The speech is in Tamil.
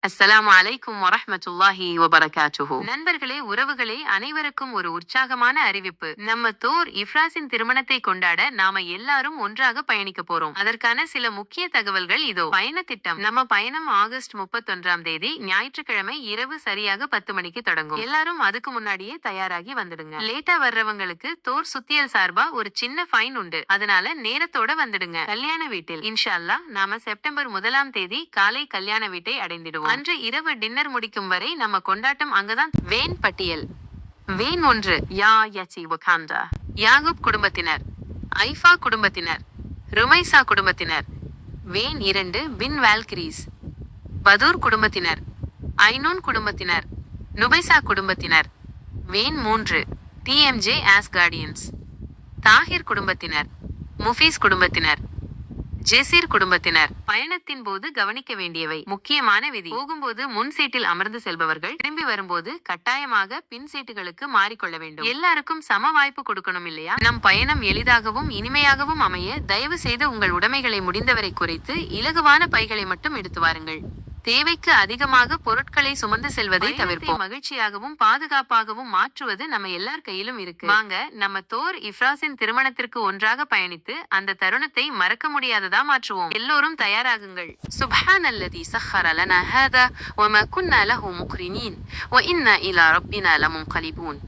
அஸ்ஸலாமு அலைக்கும் வரஹ்மத்துல்லாஹி வபரகாத்துஹு. நண்பர்களே, உறவுகளே, அனைவருக்கும் ஒரு உற்சாகமான அறிவிப்பு. நம்ம தோர் இஃப்ராஸின் திருமணத்தை கொண்டாட நாம எல்லாரும் ஒன்றாக பயணிக்க போறோம். அதற்கான சில முக்கிய தகவல்கள் இதோ. பயண திட்டம். நம்ம பயணம் ஆகஸ்ட் 31ஆம் தேதி ஞாயிற்றுக்கிழமை இரவு சரியாக 10 மணிக்கு தொடங்கும். எல்லாரும் அதுக்கு முன்னாடியே தயாராகி வந்துடுங்க. லேட்டா வர்றவங்களுக்கு தோர் சுத்தியல் சார்பா ஒரு சின்ன ஃபைன் உண்டு. அதனால நேரத்தோட வந்துடுங்க. கல்யாண வீட்டில் இன்ஷா அல்லாஹ் நாம செப்டம்பர் 1ஆம் தேதி காலை கல்யாண வீட்டை அடைந்திடுவோம். அன்று இரவு டின்னர் முடிக்கும் வரை நம்ம கொண்டாட்டம் அங்கதான். வேன் பட்டியல். வேன் 1 யா யச்சி வகாண்டா, யாகுப் குடும்பத்தினர், ஐஃபா குடும்பத்தினர், ருமைசா குடும்பத்தினர். வேன் 2 பின் வால்கிரீஸ், பதூர் குடும்பத்தினர், ஐனூன் குடும்பத்தினர், நுபைசா குடும்பத்தினர். வேன் 3 டிஎம்ஜே ஆஸ்கார்டியன்ஸ், தாஹிர் குடும்பத்தினர், முஃபீஸ் குடும்பத்தினர், ஜெசீர் குடும்பத்தினர். பயணத்தின் போது கவனிக்க வேண்டியவை. முக்கியமான விதி. போகும்போது முன் சீட்டில் அமர்ந்து செல்பவர்கள் திரும்பி வரும்போது கட்டாயமாக பின் சீட்டுகளுக்கு மாறிக்கொள்ள வேண்டும். எல்லாருக்கும் சம வாய்ப்பு கொடுக்கணும் இல்லையா? நம் பயணம் எளிதாகவும் இனிமையாகவும் அமைய தயவு செய்து உங்கள் உடைமைகளை முடிந்தவரை குறைத்து இலகுவான பைகளை மட்டும் எடுத்து வாருங்கள். தேவைக்கு அதிகமாக பொருட்களை சுமந்து செல்வதை தவிர்ப்போம். மகிழ்ச்சியாகவும் பாதுகாப்பாகவும் மாற்றுவது நம்ம எல்லார் கையிலும் இருக்கு. வாங்க நம்ம தோர் இஃப்ராஸின் திருமணத்திற்கு ஒன்றாக பயணித்து அந்த தருணத்தை மறக்க முடியாததா மாற்றுவோம். எல்லோரும் தயாராகுங்கள். சுப்ஹானல்லதி சஹ்ஹர லனா ஹாதா வமா குன்னா லஹு முக்ரினீன் வ இன்னா இலா ரப்பினா லமுன்கலிபூன்.